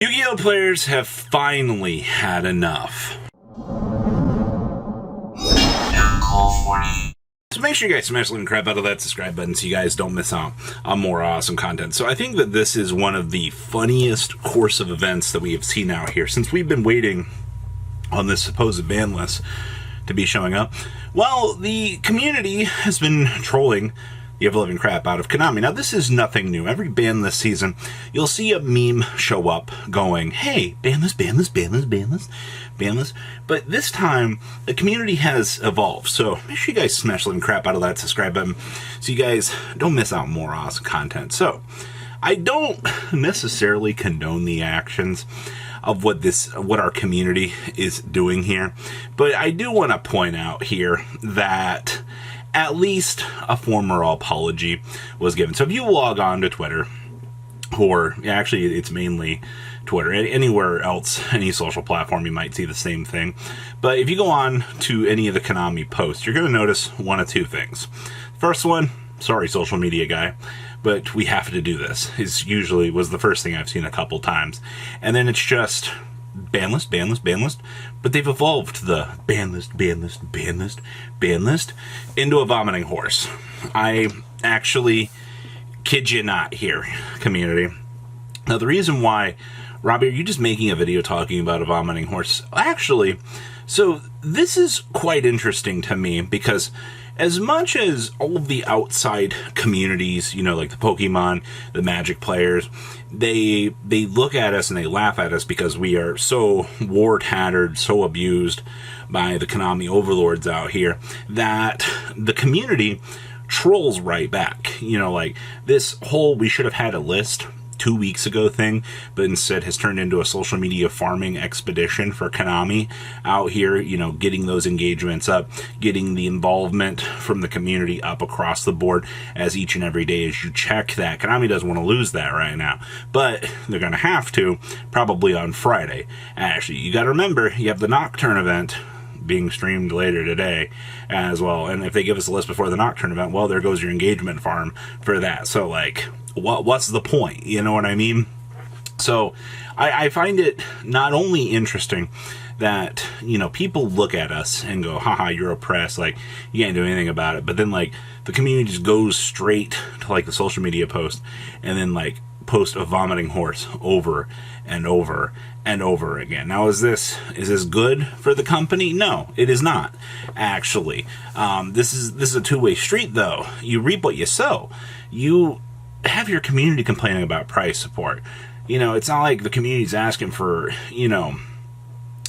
Yu-Gi-Oh! Players have finally had enough. So make sure you guys smash the crap out of that subscribe button so you guys don't miss out on more awesome content. So I think that this is one of the funniest course of events that we have seen out here since we've been waiting on this supposed ban list to be showing up. Well, the community has been trolling the ever-living crap out of Konami. Now, this is nothing new. Every ban list season, you'll see a meme show up going, hey, ban list, ban list, ban list, ban list, ban list. But this time, the community has evolved. So make sure you guys smash the crap out of that subscribe button so you guys don't miss out on more awesome content. So I don't necessarily condone the actions of what our community is doing here, but I do want to point out here that at least a formal apology was given. So if you log on to Twitter, or actually it's mainly Twitter, anywhere else, any social platform, you might see the same thing. But if you go on to any of the Konami posts, you're going to notice one of two things. First one, sorry social media guy, but we have to do this, was the first thing I've seen a couple times. And then it's just ban list, ban list, ban list, but they've evolved the ban list, ban list, ban list, ban list into a vomiting horse. I actually kid you not here, community. Now, the reason why, Robbie, are you just making a video talking about a vomiting horse? Actually, so this is quite interesting to me because as much as all of the outside communities, like the Pokemon, the Magic players, they look at us and they laugh at us because we are so war-tattered, so abused by the Konami overlords out here, that the community trolls right back. Like this whole we should have had a list 2 weeks ago thing, but instead has turned into a social media farming expedition for Konami out here, getting those engagements up, getting the involvement from the community up across the board as each and every day as you check that. Konami doesn't want to lose that right now, but they're going to have to probably on Friday. Actually, you got to remember, you have the Nocturne event being streamed later today as well, and if they give us a list before the Nocturne event, well, there goes your engagement farm for that. So what's the point? You know what I mean? So I find it not only interesting that, people look at us and go, haha, you're oppressed, you can't do anything about it. But then, the community just goes straight to, the social media post and then, post a vomiting horse over and over and over again. Now, is this good for the company? No, it is not, actually. This is a two-way street, though. You reap what you sow. You have your community complaining about price support. It's not like the community's asking for, an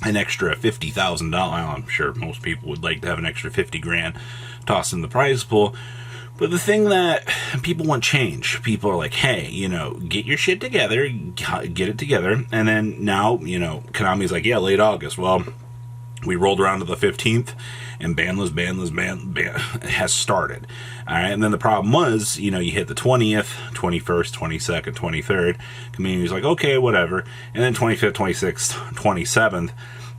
extra $50,000. I'm sure most people would like to have an extra 50 grand tossed in the prize pool. But the thing that people want change. People are like, hey, get your shit together, get it together. And then now, Konami's like, yeah, late August. Well, we rolled around to the 15th, and ban has started. All right, and then the problem was, you hit the 20th, 21st, 22nd, 23rd. Community's like, okay, whatever. And then 25th, 26th, 27th,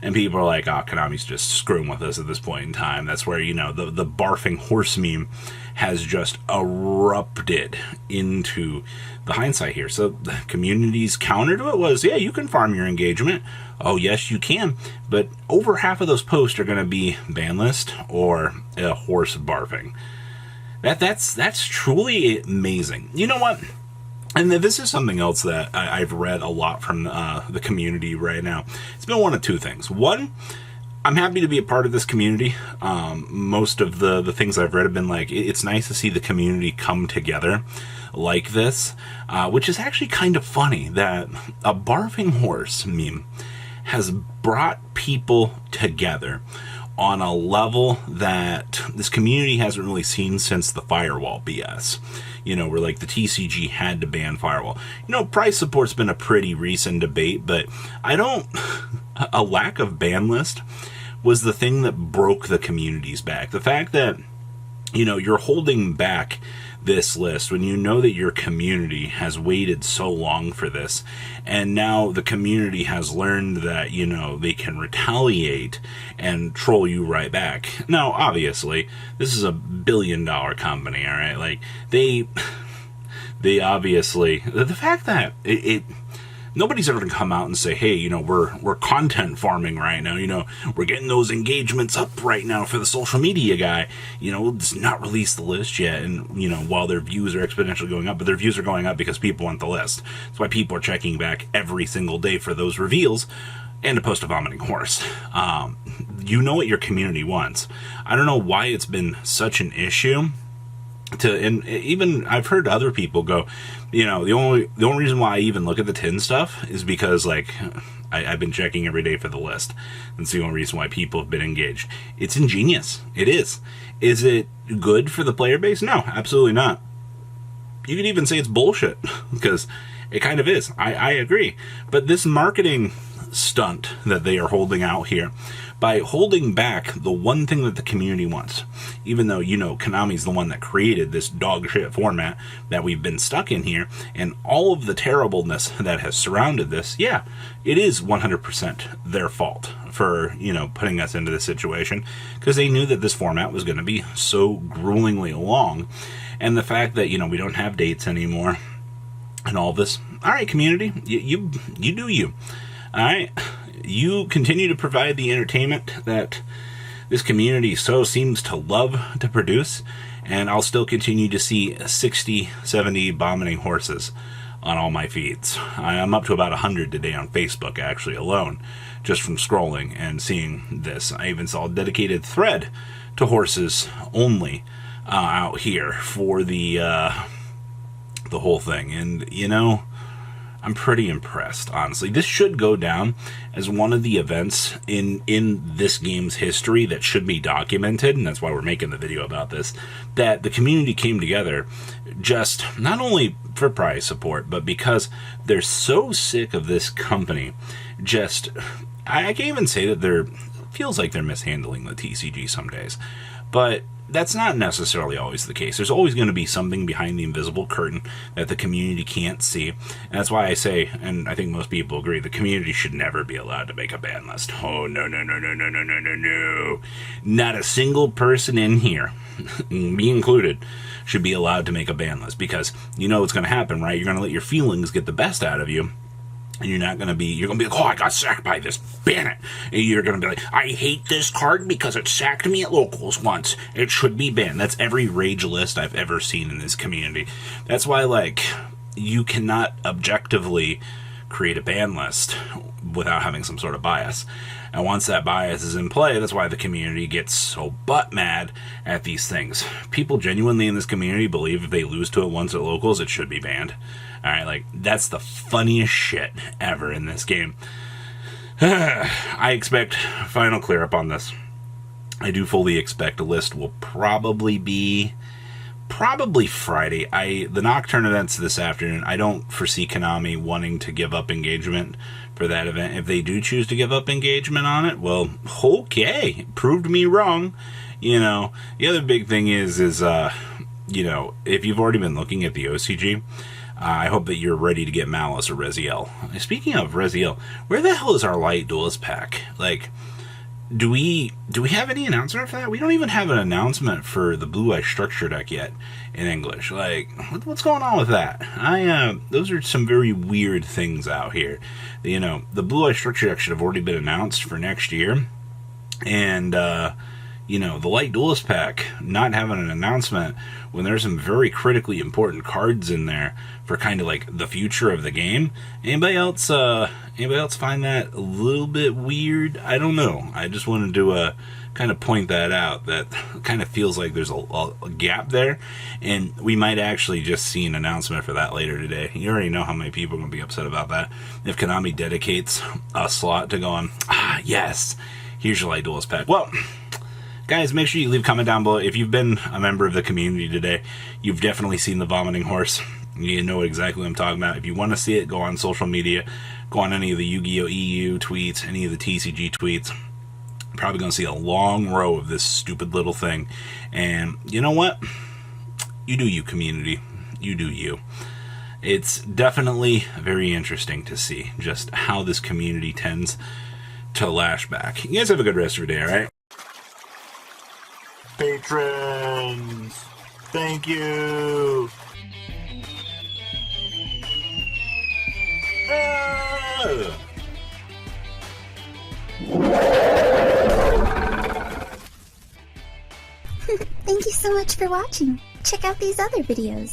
and people are like, oh, Konami's just screwing with us at this point in time. That's where, the barfing horse meme has just erupted into the hindsight here. So the community's counter to it was, yeah, you can farm your engagement. Oh, yes, you can. But over half of those posts are going to be ban list or a horse barfing. That's truly amazing. You know what? And this is something else that I've read a lot from the community right now. It's been one of two things. One, I'm happy to be a part of this community. Most of the things I've read have been it's nice to see the community come together like this, which is actually kind of funny that a barfing horse meme has brought people together on a level that this community hasn't really seen since the Firewall BS. Where the TCG had to ban Firewall. Price support's been a pretty recent debate, but a lack of ban list was the thing that broke the community's back. The fact that, you're holding back this list when you know that your community has waited so long for this, and now the community has learned that, they can retaliate and troll you right back. Now, obviously, this is a billion-dollar company, all right? They obviously, the fact that nobody's ever going to come out and say, hey, we're content farming right now. We're getting those engagements up right now for the social media guy. It's not released the list yet. And, while their views are exponentially going up, but their views are going up because people want the list. That's why people are checking back every single day for those reveals and to post a vomiting horse. You know what your community wants. I don't know why it's been such an issue. And even I've heard other people go, the only reason why I even look at the tin stuff is because I've been checking every day for the list. That's the only reason why people have been engaged. It's ingenious. It is. Is it good for the player base? No, absolutely not. You could even say it's bullshit because it kind of is. I agree. But this marketing stunt that they are holding out here, by holding back the one thing that the community wants, even though, Konami's the one that created this dog shit format that we've been stuck in here, and all of the terribleness that has surrounded this, yeah, it is 100% their fault for, putting us into this situation, because they knew that this format was going to be so gruelingly long, and the fact that, we don't have dates anymore, and all this. All right, community, you do you. All right, you continue to provide the entertainment that this community so seems to love to produce, and I'll still continue to see 60, 70 vomiting horses on all my feeds. I'm up to about 100 today on Facebook, actually, alone, just from scrolling and seeing this. I even saw a dedicated thread to horses only out here for the whole thing, and, I'm pretty impressed, honestly. This should go down as one of the events in this game's history that should be documented, and that's why we're making the video about this, that the community came together just not only for prize support, but because they're so sick of this company. I can't even say that feels like they're mishandling the TCG some days, but that's not necessarily always the case. There's always going to be something behind the invisible curtain that the community can't see. And that's why I say, and I think most people agree, the community should never be allowed to make a ban list. Oh, no. Not a single person in here, me included, should be allowed to make a ban list, because you know what's going to happen, right? You're going to let your feelings get the best out of you. And you're going to be like, oh, I got sacked by this, ban it. And you're going to be like, I hate this card because it sacked me at locals once. It should be banned. That's every rage list I've ever seen in this community. That's why, you cannot objectively create a ban list without having some sort of bias. And once that bias is in play, that's why the community gets so butt mad at these things. People genuinely in this community believe if they lose to it once at locals, it should be banned. Alright, that's the funniest shit ever in this game. I expect final clear up on this. I do fully expect a list will probably be Friday. The Nocturne event's this afternoon. I don't foresee Konami wanting to give up engagement for that event. If they do choose to give up engagement on it, well, okay, proved me wrong. The other big thing is if you've already been looking at the OCG, I hope that you're ready to get Malice or Reziel. Speaking of Reziel, where the hell is our Light Duelist pack? Do we have any announcement for that? We don't even have an announcement for the Blue Eye Structure deck yet in English. What's going on with that? Those are some very weird things out here. The Blue Eye Structure deck should have already been announced for next year, and the Light Duelist pack not having an announcement when there's some very critically important cards in there for kind of the future of the game. Anybody else find that a little bit weird? I don't know. I just wanted to kind of point that out. That kind of feels like there's a gap there, and we might actually just see an announcement for that later today. You already know how many people are going to be upset about that. If Konami dedicates a slot to going, yes, here's your Light Duelist pack. Well, guys, make sure you leave a comment down below. If you've been a member of the community today, you've definitely seen the vomiting horse. You know exactly what I'm talking about. If you want to see it, go on social media. Go on any of the Yu-Gi-Oh! EU tweets, any of the TCG tweets. Probably going to see a long row of this stupid little thing. And you know what? You do you, community. You do you. It's definitely very interesting to see just how this community tends to lash back. You guys have a good rest of your day, alright? Patrons, thank you. Thank you so much for watching. Check out these other videos.